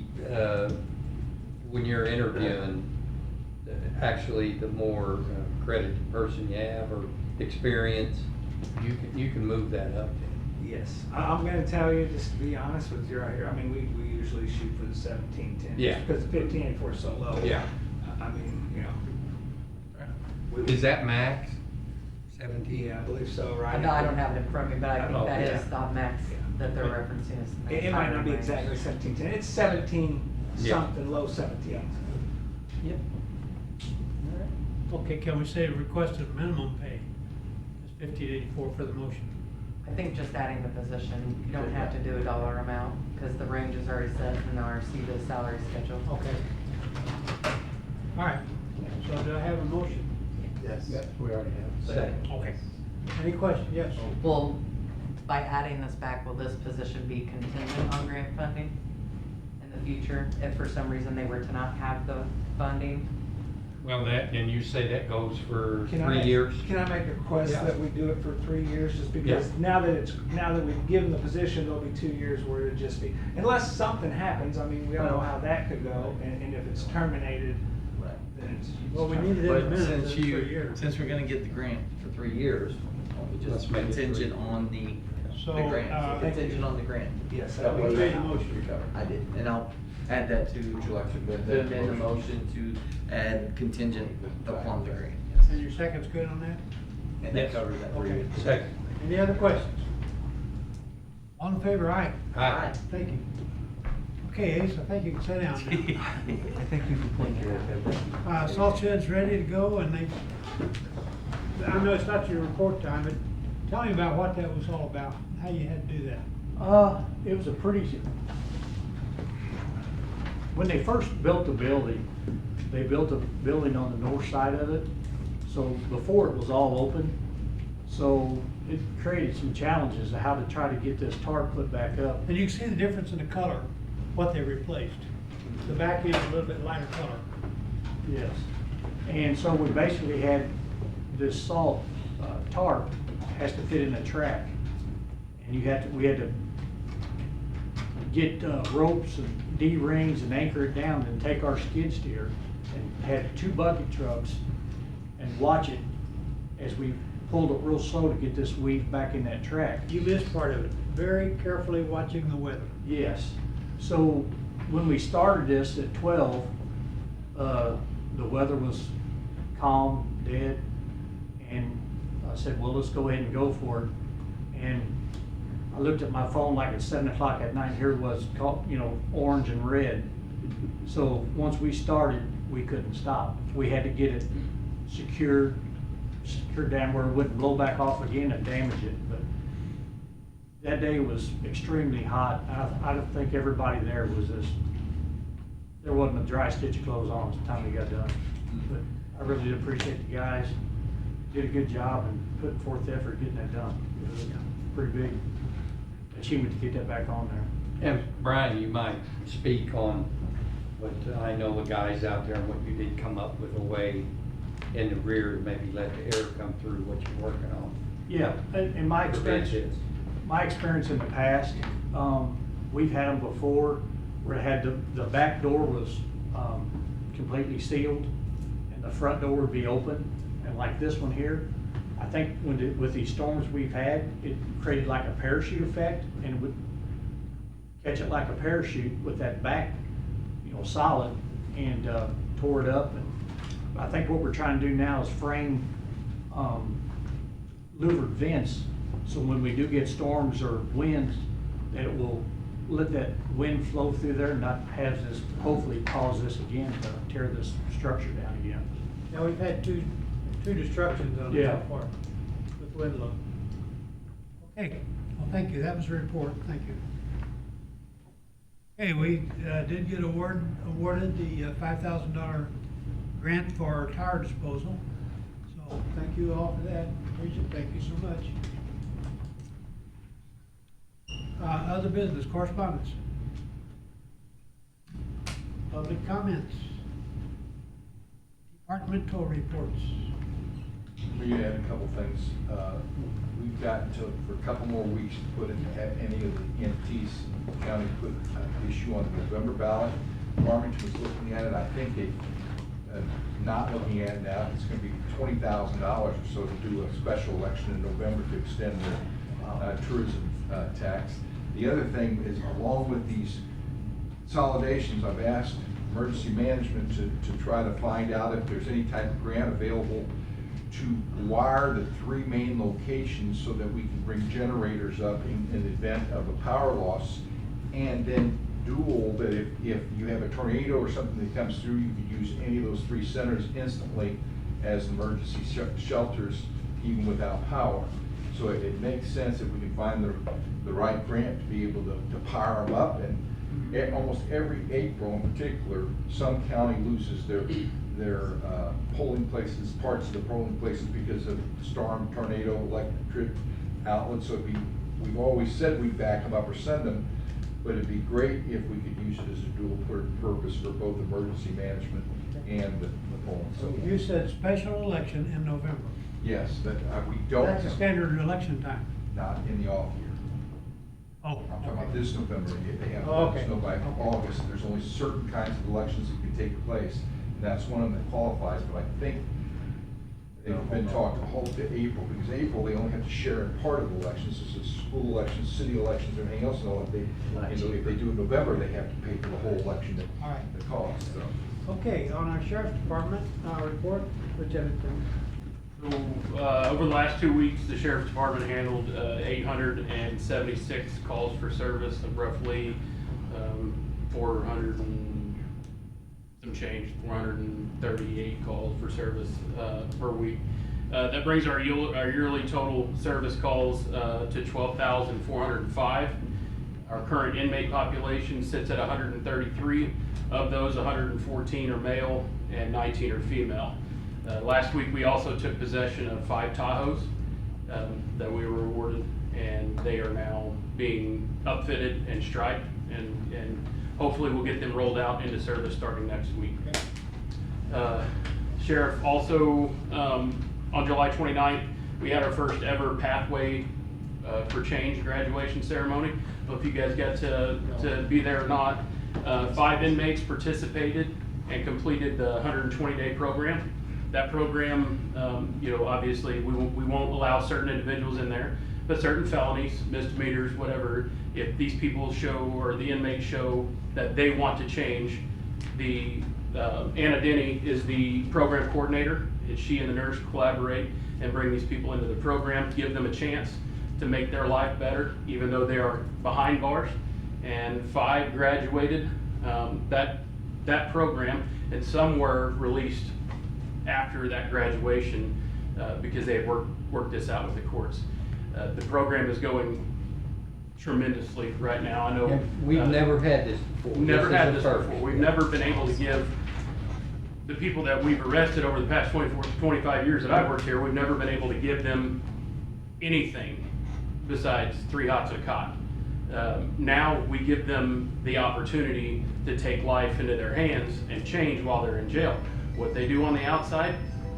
when you're interviewing, actually the more accredited person you have or experience, you can move that up. Yes, I'm gonna tell you, just to be honest with you right here, I mean, we usually shoot for the 1710. Yeah. Because the 1584 is so low. Yeah. I mean, you know. Is that max? 17? Yeah, I believe so, right? I don't have it in front of me, but I think Oh, that yeah. is the max that they're referencing is the It might not be range. exactly 1710, it's 17 Yeah. something, low 17. Yep. Okay, can we say requested minimum pay? It's 1584 for the motion. I think just adding the position, you don't have to do a dollar amount, because the range is already set in our CBIZ salary schedule. Okay. All right, so do I have a motion? Yes. We already have. Second. Okay. Any questions? Yes. Well, by adding this back, will this position be contingent on grant funding in the future? If for some reason they were to not have the funding? Well, and you say that goes for Can 3 years? Can I make a request Yeah. that we do it for 3 years, just because Yeah. now that we've given the position, there'll be 2 years where it'd just be, unless something happens, I mean, we all know how that could go, and if it's terminated, then it's. Well, we need it in the But minutes since in 3 you, years. since we're gonna get the grant for 3 years, we just Let's make it 3 contingent on the So, grant, contingent on the grant. Yes. That was made a motion. I did, and I'll add that to, Would you like to amend to that amend the motion? motion to add contingent upon the grant, yes. And your second's good on that? And that covers that. Okay. Second. Any other questions? All in favor, aye? Aye. Thank you. Okay, Ace, I think you can sit down now. I thank you for pointing that out. Salt shed's ready to go, and I know it's not your report time, but tell me about what that was all about, how you had to do that. It was a pretty, when they first built the building, they built a building on the north side of it. So before it was all open, so it created some challenges of how to try to get this tarp put back up. And you can see the difference in the color, what they replaced. The back end is a little bit lighter color. Yes. And so we basically had this salt tarp has to fit in a track. And we had to get ropes and D-rings and anchor it down and take our skid steer and had 2 bucket trucks and watch it as we pulled it real slow to get this weed back in that track. You missed part of it. Very carefully watching the weather. Yes. So when we started this at 12, the weather was calm, dead, and I said, well, let's go ahead and go for it. And I looked at my phone like at 7 o'clock at night, here it was, you know, orange and red. So once we started, we couldn't stop. We had to get it secured down where it wouldn't blow back off again and damage it. But that day was extremely hot. I don't think everybody there was there wasn't a dry stitch of clothes on at the time we got done. But I really did appreciate the guys. Did a good job and put forth the effort getting that done. It was a pretty big achievement to get that back on there. And Brian, you might speak on what I know the guys out there and what you did come up with a way in the rear to maybe let the air come through what you're working on. Yeah, in my Prevent experience, this. in the past, we've had them before where it had the back door was completely sealed and the front door would be open. And like this one here, I think with these storms we've had, it created like a parachute effect and it would catch it like a parachute with that back, you know, solid, and tore it up. And I think what we're trying to do now is frame louvered vents, so when we do get storms or winds, that it will let that wind flow through there and not have this, hopefully cause this again to tear this structure down again. Now, we've had two destructions on it so far with wind load. Okay, well, thank you. That was a report. Thank you. Okay, we did get awarded the $5,000 grant for our tire disposal. So thank you all for that. Appreciate it. Thank you so much. Other business, correspondence. Public comments. Departmental reports. Let me add a couple things. We've got until for a couple more weeks to put any of the entities in the county put an issue on the November ballot. Farmington was looking at it. I think they not looking at it now. It's going to be $20,000 or so to do a special election in November to extend their tourism tax. The other thing is, along with these consolidations, I've asked emergency management to try to find out if there's any type of grant available to wire the 3 main locations so that we can bring generators up in the event of a power loss, and then dual that if you have a tornado or something that comes through, you can use any of those 3 centers instantly as emergency shelters even without power. So it makes sense if we can find the right grant to be able to power them up. And almost every April in particular, some county loses their polling places, parts of the polling places because of storm, tornado, electric outlets. So we've always said we'd back them up or send them, but it'd be great if we could use it as a dual purpose for both emergency management and the polling. So you said special election in November. Yes, but we don't. That's a standard election time. Not in the off year. Oh. I'm talking about this November. They have okay. to know by August. There's only certain kinds of elections that can take place, and that's one of them that qualifies. But I think they've been talked to hold to April, because April they only have to share in part of the elections. This is school elections, city elections, everything else. And all that if they do in November, they have to pay for the whole election the cost. So. Okay, on our sheriff's department report, Lieutenant Tim. Over the last 2 weeks, the Sheriff's Department handled 876 calls for service of roughly 400 and some change, 438 calls for service per week. That brings our yearly total service calls to 12,405. Our current inmate population sits at 133. Of those, 114 are male and 19 are female. Last week, we also took possession of 5 Tahoes that we were awarded, and they are now being upfitted and striped, and hopefully we'll get them rolled out into service starting next week. Sheriff, also on July 29th, we had our first ever Pathway for change graduation ceremony. But if you guys got to be there or not, 5 inmates participated and completed the 120-day program. That program, obviously we won't allow certain individuals in there, but certain felonies, misdemeanors, whatever, if these people show or the inmates show that they want to change, Anna Denny is the program coordinator. She and the nurse collaborate and bring these people into the program, give them a chance to make their life better, even though they are behind bars. And 5 graduated that program, and some were released after that graduation because they had worked this out with the courts. The program is going tremendously right now. I know We've never had this before. Never had this first. before. We've never been able to give the people that we've arrested over the past 25 years that I've worked here, we've never been able to give them anything besides 3 hots and a cot. Now we give them the opportunity to take life into their hands and change while they're in jail. What they do on the outside,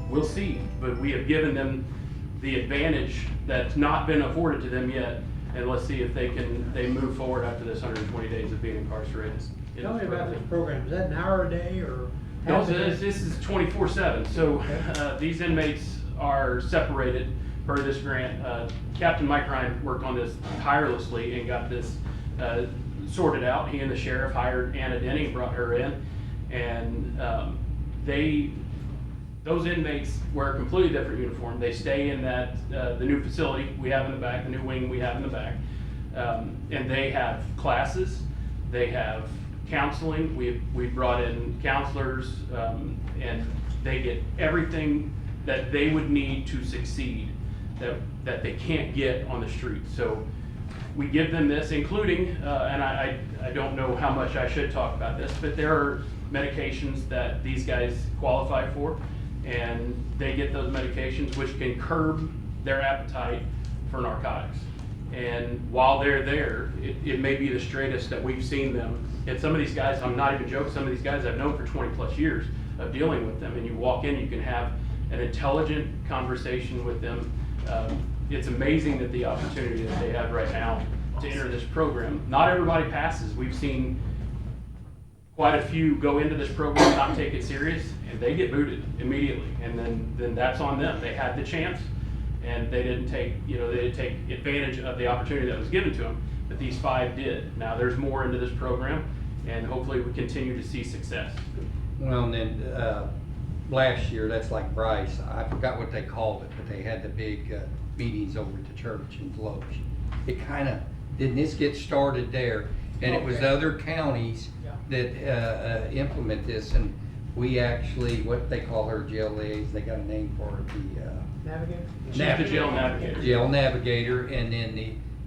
we'll see, but we have given them the advantage that's not been afforded to them yet, and let's see if they move forward after this 120 days of being incarcerated. Tell me about this program. Is that an hour a day or? No, this is 24/7. So these inmates are separated per this grant. Captain Mike Ryan worked on this tirelessly and got this sorted out. He and the sheriff hired Anna Denny, brought her in, and those inmates wear a completely different uniform. They stay in that the new facility we have in the back, the new wing we have in the back, and they have classes. They have counseling. We've brought in counselors, and they get everything that they would need to succeed that they can't get on the street. So we give them this, including, and I don't know how much I should talk about this, but there are medications that these guys qualify for, and they get those medications which can curb their appetite for narcotics. And while they're there, it may be the straightest that we've seen them. And some of these guys, I'm not even joking, some of these guys I've known for 20+ years of dealing with them. And you walk in, you can have an intelligent conversation with them. It's amazing that the opportunity that they have right now to enter this program. Not everybody passes. We've seen quite a few go into this program and not take it serious, and they get booted immediately. And then that's on them. They had the chance, and they didn't take advantage of the opportunity that was given to them. But these 5 did. Now there's more into this program, and hopefully we continue to see success. Well, and then last year, that's like Bryce, I forgot what they called it, but they had the big meetings over at the church in Floch. It kind of, didn't this get started there? And it was other counties that implement this, and we actually, what they call her, jail liaison, they got a name for her, the Navigator? She's the jail navigator. Jail navigator, and then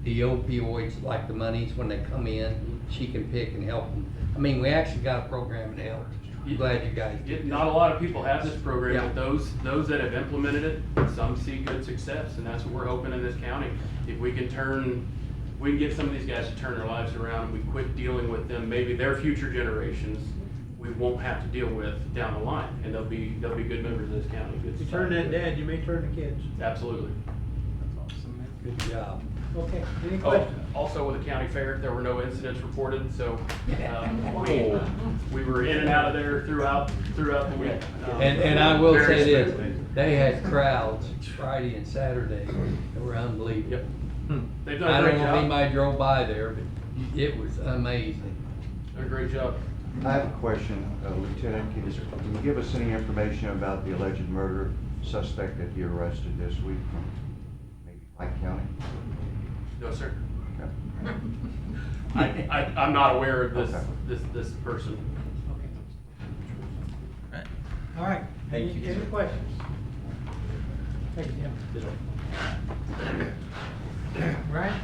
the opioids, like the monies, when they come in, she can pick and help them. I mean, we actually got a program to help. I'm glad you guys did. Not a lot of people have this program, Yeah. but those that have implemented it, some see good success, and that's what we're hoping in this county. If we can get some of these guys to turn their lives around, and we quit dealing with them, maybe their future generations, we won't have to deal with down the line, and they'll be good members of this county. Good If you turn that society. dad, you may turn the kids. Absolutely. Good job. Okay, any Oh, questions? also with the county fair, there were no incidents reported, so we were in and out of there throughout the week. And I will Very say this, smoothly. they had crowds Friday and Saturday that were unbelievable. Yep. They've I done a don't great know if job. anybody drove by there, but it was amazing. Done a great job. I have a question, Lieutenant. Can you give us any information about the alleged murder suspect that you arrested this week from maybe Pike County? No, sir. Okay. I'm not aware of this, Okay. this person. All right. Thank you. Any questions? Thank you, Tim. Brian?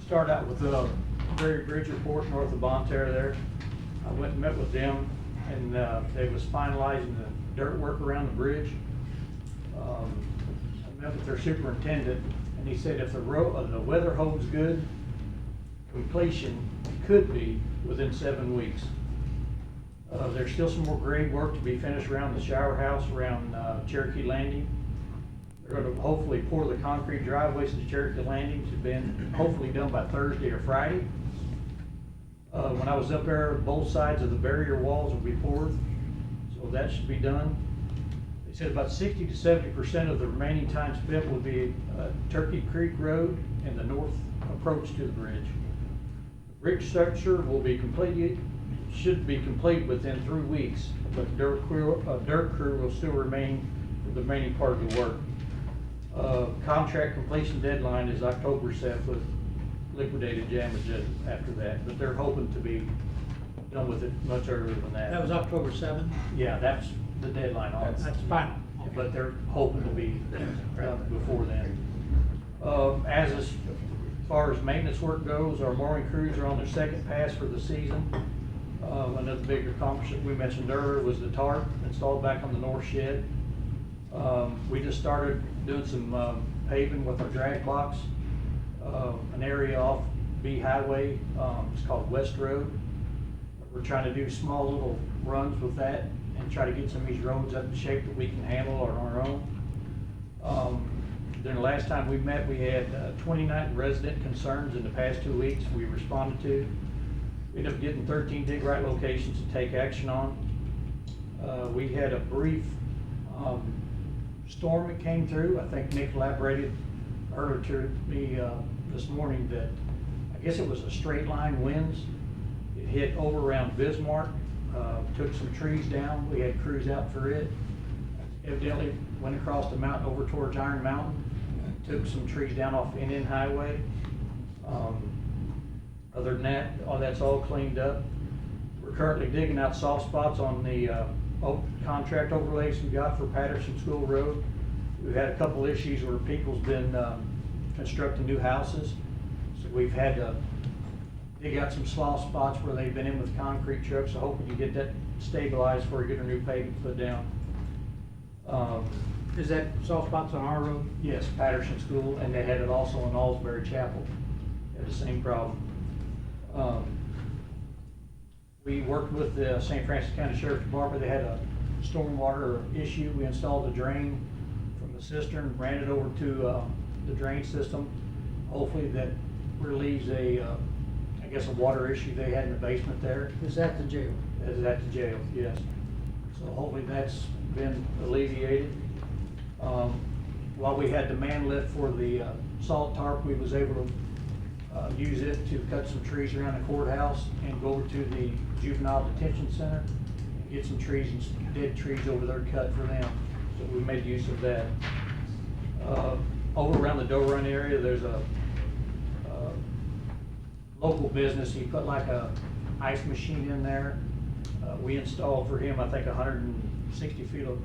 Start out with Berry Bridge Report north of Bonterra there. I went and met with them, and they was finalizing the dirt work around the bridge. I met with their superintendent, and he said if the weather holds good, completion could be within 7 weeks. There's still some more grade work to be finished around the shower house, around Cherokee Landing. They're gonna hopefully pour the concrete driveways to Cherokee Landing, should be hopefully done by Thursday or Friday. When I was up there, both sides of the barrier walls will be poured, so that should be done. They said about 60 to 70% of the remaining time spent will be Turkey Creek Road and the north approach to the bridge. The bridge structure will be completed, should be complete within 3 weeks, but the dirt crew will still remain for the remaining part of the work. Contract completion deadline is October 7th with liquidated damages after that, but they're hoping to be done with it much earlier than that. That was October 7th? Yeah, that's the deadline on it. That's final. But they're hoping to be done before then. As far as maintenance work goes, our mooring crews are on their second pass for the season. Another big accomplishment we mentioned earlier was the tarp installed back on the north shed. We just started doing some paving with our drag box. An area off B Highway, it's called West Road. We're trying to do small little runs with that and try to get some of these roads up to shape that we can handle on our own. During the last time we met, we had 29 resident concerns in the past 2 weeks we responded to. We ended up getting 13 dig right locations to take action on. We had a brief storm that came through. I think Nick elaborated earlier to me this morning that I guess it was a straight line winds. It hit over around Bismarck, took some trees down. We had crews out for it. Evidently went across the mountain over towards Iron Mountain, took some trees down off Indian Highway. Other than that, that's all cleaned up. We're currently digging out soft spots on the contract overlays we got for Patterson School Road. We've had a couple issues where people's been constructing new houses, so we've had to dig out some soft spots where they've been in with concrete trucks. So hoping to get that stabilized before we get our new pavement put down. Is that soft spots on our road? Yes, Patterson School, and they had it also in Alsbury Chapel. They had the same problem. We worked with the St. Francis County Sheriff's Department. They had a stormwater issue. We installed a drain from the cistern, ran it over to the drain system. Hopefully that relieves I guess a water issue they had in the basement there. Is that the jail? Is at the jail, yes. So hopefully that's been alleviated. While we had the man lift for the salt tarp, we was able to use it to cut some trees around the courthouse and go over to the juvenile detention center and get some trees and dead trees over there cut for them. So we made use of that. Over around the Doe Run area, there's a local business. He put like a ice machine in there. We installed for him, I think, 160 feet of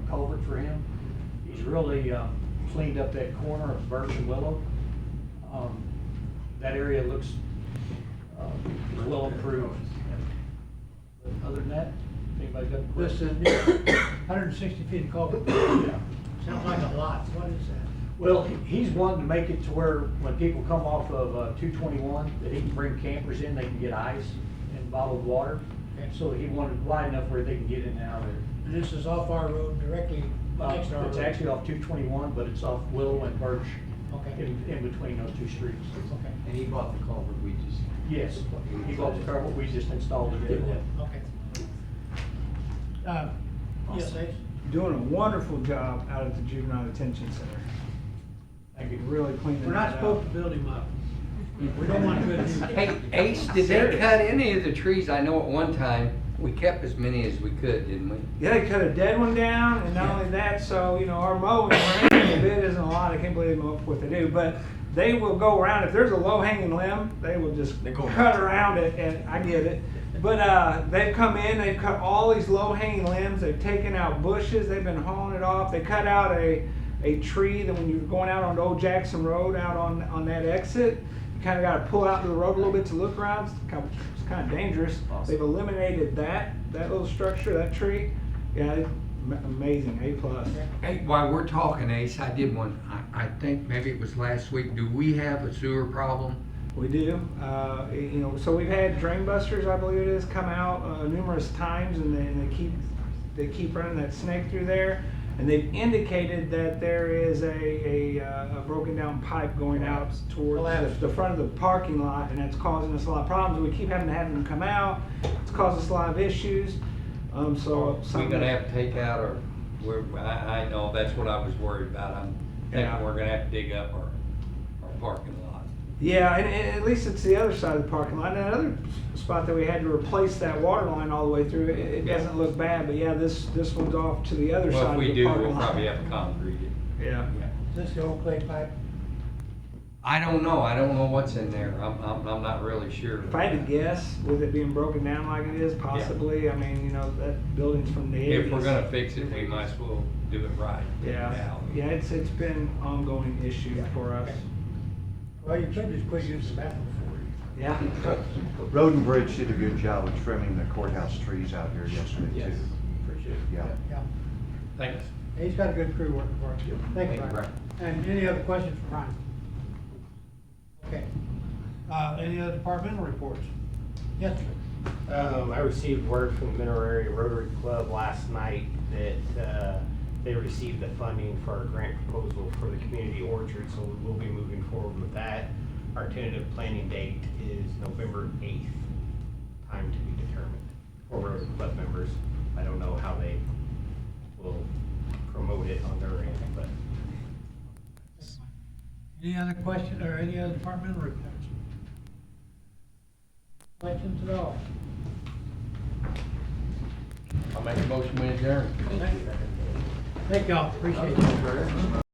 culvert for him. He's really cleaned up that corner of Birch and Willow. That area looks well improved. But other than that, anybody got a question? This 160 feet of culvert. Yeah. Sounds like a lot. What is that? Well, he's wanting to make it to where when people come off of 221, that he can bring campers in, they can get ice and bottled water. And so he wanted wide enough where they can get in and out of there. And this is off our road directly next to our road? It's actually off 221, but it's off Willow and Birch. Okay. In between those two streets. Okay. And he bought the culvert, we just. Yes, he bought the culvert, we just installed it. Okay. Yes, Ace? Doing a wonderful job out at the Juvenile Detention Center. Thank you. Really cleaning We're not that supposed up. to build him up. We don't want good news. Hey, Ace, did they cut any of the trees? I know at one time, we kept as many as we could, didn't we? Yeah, they cut a dead one down, and not only that, so, you know, our mowing a bit isn't a lot. I can't believe what they do, but they will go around. If there's a low-hanging limb, they will just cut around it, and I get it. But they've come in, they've cut all these low-hanging limbs. They've taken out bushes. They've been hauling it off. They cut out a tree that when you're going out on Old Jackson Road, out on that exit, you kind of got to pull out to the road a little bit to look around. It's kind of dangerous. Awesome. They've eliminated that little structure, that tree. Yeah, amazing, A+. Hey, while we're talking, Ace, I did one, I think maybe it was last week. Do we have a sewer problem? We do. You know, so we've had drain busters, I believe it is, come out numerous times, and they keep running that snake through there. And they've indicated that there is a broken down pipe going out towards the front of the parking lot, and that's causing us a lot of problems. We keep having to have them come out. It's caused us a lot of issues. So We're gonna have to take out our, I know, that's what I was worried about. I'm thinking we're gonna have to dig up our parking lot. Yeah, and at least it's the other side of the parking lot. And another spot that we had to replace that water line all the way through, it doesn't look bad, but yeah, this one's off to the other Well, side if of we the do, parking we'll lot. probably have to concrete it. Yeah. Is this the old clay pipe? I don't know what's in there. I'm not really sure. If I had to guess, with it being broken down like it is, possibly, I mean, you know, that building's from the 80s. If we're gonna fix it, we might as well do it right. Yeah, yeah, it's been an ongoing issue for us. Well, you could just quit using the bathroom for you. Yeah. Road and Bridge did a good job of trimming the courthouse trees out here yesterday too. Yes, appreciate it. Yeah. Yeah. Thanks. He's got a good crew working for us. Thank you, Thank you, Brian. Brian. And any other questions for Brian? Okay. Any other departmental reports? Yes, sir. I received word from the Mineral Area Rotary Club last night that they received the funding for our grant proposal for the community orchard, so we will be moving forward with that. Our tentative planning date is November 8th, time to be determined for Rotary Club members. I don't know how they will promote it on their end, but Any other question or any other departmental reports? Questions at all? I'll make a motion, we adjourn. Thank y'all, appreciate it.